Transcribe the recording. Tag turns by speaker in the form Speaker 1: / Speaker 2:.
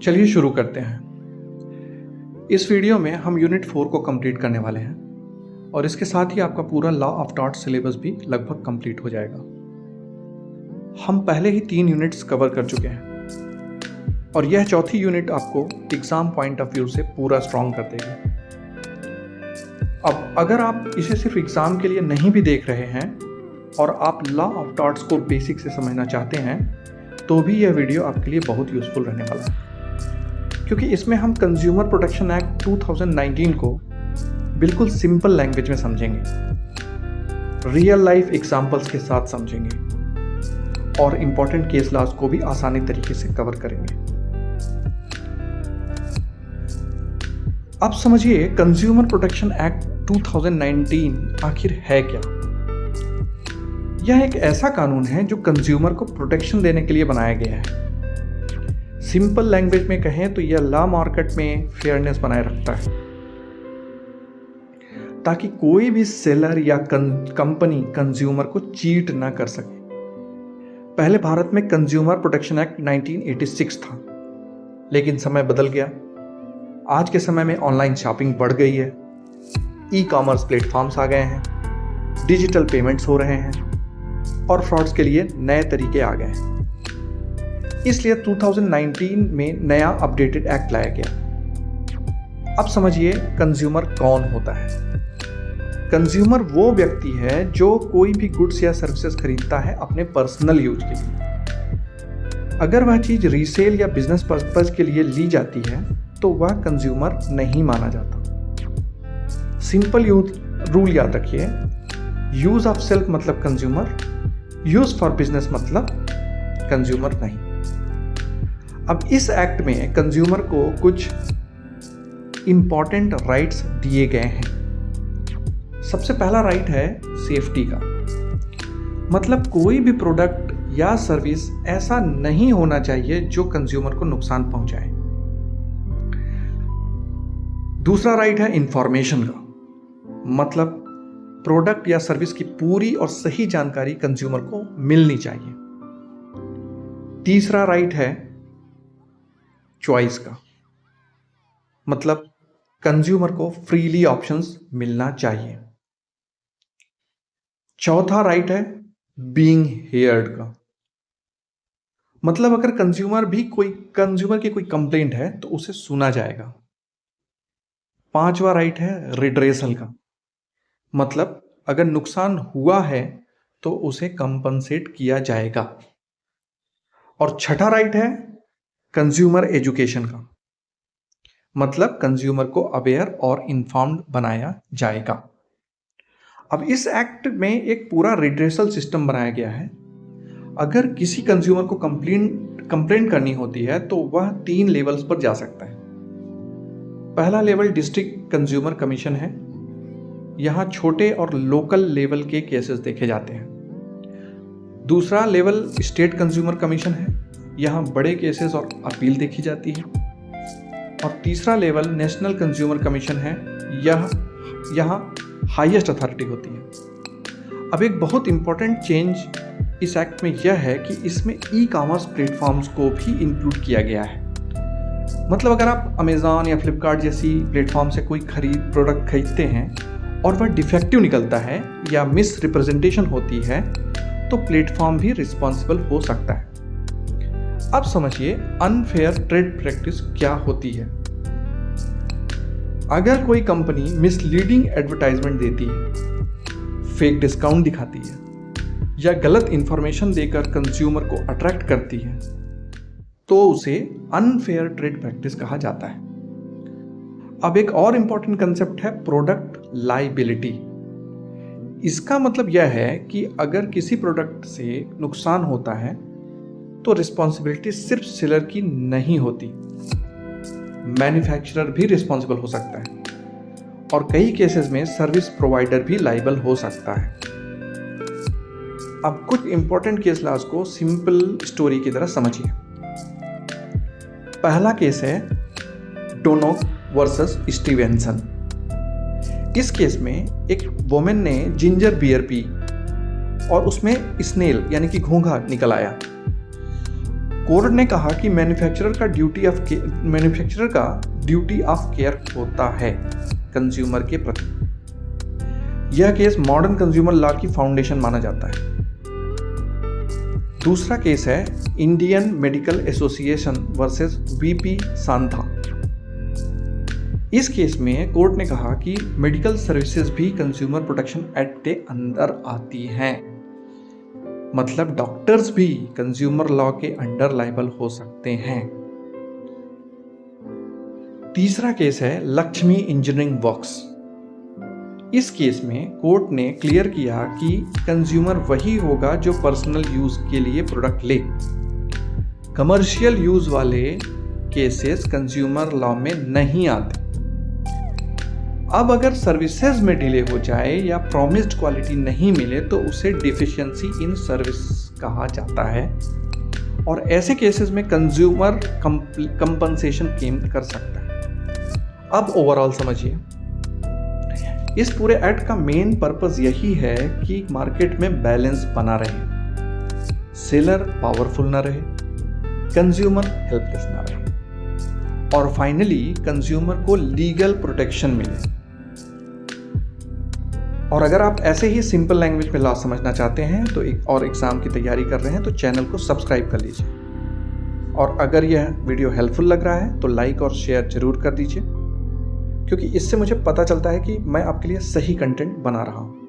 Speaker 1: चलिए शुरू करते हैं। इस वीडियो में हम यूनिट 4 को कंप्लीट करने वाले हैं और इसके साथ ही आपका पूरा लॉ ऑफ टॉर्ट सिलेबस भी लगभग कंप्लीट हो जाएगा। हम पहले ही 3 यूनिट्स कवर कर चुके हैं और यह चौथी यूनिट आपको एग्जाम पॉइंट ऑफ व्यू से पूरा स्ट्रॉन्ग कर देगी। अब अगर आप इसे सिर्फ एग्जाम के लिए नहीं भी देख रहे हैं और आप लॉ ऑफ टॉर्ट्स को बेसिक से समझना चाहते हैं तो भी यह वीडियो आपके लिए बहुत यूजफुल रहने वाला है, क्योंकि इसमें हम कंज्यूमर प्रोटेक्शन एक्ट 2019 को बिल्कुल सिंपल लैंग्वेज में समझेंगे, रियल लाइफ एग्जांपल्स के साथ समझेंगे और इंपॉर्टेंट केस लॉज को भी आसानी तरीके से कवर करेंगे। अब समझिए कंज्यूमर प्रोटेक्शन एक्ट 2019 आखिर है क्या। यह एक ऐसा कानून है जो कंज्यूमर को प्रोटेक्शन देने के लिए बनाया गया है। सिंपल लैंग्वेज में कहें तो यह लॉ मार्केट में फेयरनेस बनाए रखता है ताकि कोई भी सेलर या कंपनी कंज्यूमर को चीट ना कर सके। पहले भारत में कंज्यूमर प्रोटेक्शन एक्ट 1986 था, लेकिन समय बदल गया। आज के समय में ऑनलाइन शॉपिंग बढ़ गई है, ई कॉमर्स प्लेटफॉर्म्स आ गए हैं, डिजिटल पेमेंट्स हो रहे हैं और फ्रॉड्स के लिए नए तरीके आ गए हैं। इसलिए 2019 में नया अपडेटेड एक्ट लाया गया। अब समझिए कंज्यूमर कौन होता है। कंज्यूमर वो व्यक्ति है जो कोई भी गुड्स या सर्विसेज खरीदता है अपने पर्सनल यूज के लिए। अगर वह चीज रीसेल या बिजनेस पर्पस के लिए ली जाती है तो वह कंज्यूमर नहीं माना जाता। सिंपल रूल याद रखिए, यूज ऑफ सेल्फ मतलब कंज्यूमर, यूज फॉर बिजनेस मतलब कंज्यूमर नहीं। अब इस एक्ट में कंज्यूमर को कुछ इंपॉर्टेंट राइट्स दिए गए हैं। सबसे पहला राइट है सेफ्टी का, मतलब कोई भी प्रोडक्ट या सर्विस ऐसा नहीं होना चाहिए जो कंज्यूमर को नुकसान पहुंचाए। दूसरा राइट है इंफॉर्मेशन का, मतलब प्रोडक्ट या सर्विस की पूरी और सही जानकारी कंज्यूमर को मिलनी चाहिए। तीसरा राइट है चॉइस का, मतलब कंज्यूमर को फ्रीली ऑप्शंस मिलना चाहिए। चौथा राइट है बीइंग हियर्ड का, मतलब अगर कंज्यूमर की कोई कंप्लेंट है तो उसे सुना जाएगा। पांचवा राइट है रिड्रेसल का, मतलब अगर नुकसान हुआ है तो उसे कंपनसेट किया जाएगा। और छठा राइट है कंज्यूमर एजुकेशन का, मतलब कंज्यूमर को अवेयर और इन्फॉर्म्ड बनाया जाएगा। अब इस एक्ट में एक पूरा रिड्रेसल सिस्टम बनाया गया है। अगर किसी कंज्यूमर को कंप्लेंट करनी होती है तो वह 3 लेवल्स पर जा सकता है। पहला लेवल डिस्ट्रिक्ट कंज्यूमर कमीशन है, यहाँ छोटे और लोकल लेवल के केसेस देखे जाते हैं। दूसरा लेवल स्टेट कंज्यूमर कमीशन है, यहाँ बड़े केसेस और अपील देखी जाती है। और तीसरा लेवल नेशनल कंज्यूमर कमीशन है, यहाँ हाईएस्ट अथॉरिटी होती है। अब एक बहुत इंपॉर्टेंट चेंज इस एक्ट में यह है कि इसमें ई कॉमर्स प्लेटफॉर्म्स को भी इंक्लूड किया गया है। मतलब अगर आप अमेज़ॉन या फ्लिपकार्ट जैसी प्लेटफॉर्म से कोई प्रोडक्ट खरीदते हैं और वह डिफेक्टिव निकलता है या मिस रिप्रेजेंटेशन होती है तो प्लेटफॉर्म भी रिस्पॉन्सिबल हो सकता है। अब समझिए अनफेयर ट्रेड प्रैक्टिस क्या होती है। अगर कोई कंपनी मिसलीडिंग एडवर्टाइजमेंट देती है, फेक डिस्काउंट दिखाती है या गलत इंफॉर्मेशन देकर कंज्यूमर को अट्रैक्ट करती है तो उसे अनफेयर ट्रेड प्रैक्टिस कहा जाता है। अब एक और इंपॉर्टेंट कंसेप्ट है प्रोडक्ट लायबिलिटी। इसका मतलब यह है कि अगर किसी प्रोडक्ट से नुकसान होता है तो रिस्पॉन्सिबिलिटी सिर्फ सेलर की नहीं होती, मैन्युफैक्चरर भी रिस्पॉन्सिबल हो सकता है और कई केसेस में सर्विस प्रोवाइडर भी लायबल हो सकता है। अब कुछ इंपॉर्टेंट केस लॉज को सिंपल स्टोरी की तरह समझिए। पहला केस है डोनोक वर्सेस स्टीवेंसन। इस केस में एक वुमेन ने जिंजर बियर पी और उसमें स्नेल यानी कि घोंघा निकल आया। कोर्ट ने कहा कि मैन्युफैक्चरर का ड्यूटी ऑफ केयर होता है कंज्यूमर के प्रति। यह केस मॉडर्न कंज्यूमर लॉ की फाउंडेशन माना जाता है। दूसरा केस है Indian Medical Association versus VP Santha. इस केस में कोर्ट ने कहा कि मेडिकल सर्विसेज भी कंज्यूमर प्रोटेक्शन एक्ट के अंदर आती हैं, मतलब डॉक्टर्स भी कंज्यूमर लॉ के अंडर लायबल हो सकते हैं। तीसरा केस है लक्ष्मी इंजीनियरिंग वर्क्स। इस केस में कोर्ट ने क्लियर किया कि कंज्यूमर वही होगा जो पर्सनल यूज के लिए प्रोडक्ट ले। कमर्शियल यूज वाले केसेस कंज्यूमर लॉ में नहीं आते। अब अगर सर्विसेज में डिले हो जाए या प्रॉमिस्ड क्वालिटी नहीं मिले तो उसे डिफिशियंसी इन सर्विस कहा जाता है, और ऐसे केसेस में कंज्यूमर कंपनसेशन क्लेम कर सकता है। अब ओवरऑल समझिए, इस पूरे एक्ट का मेन पर्पस यही है कि मार्केट में बैलेंस बना रहे, सेलर पावरफुल ना रहे, कंज्यूमर हेल्पलेस ना रहे, और फाइनली कंज्यूमर को लीगल प्रोटेक्शन मिले। और अगर आप ऐसे ही सिंपल लैंग्वेज में लॉ समझना चाहते हैं तो एक और एग्जाम की तैयारी कर रहे हैं तो चैनल को सब्सक्राइब कर लीजिए। और अगर यह वीडियो हेल्पफुल लग रहा है तो लाइक और शेयर जरूर कर दीजिए, क्योंकि इससे मुझे पता चलता है कि मैं आपके लिए सही कंटेंट बना रहा हूँ।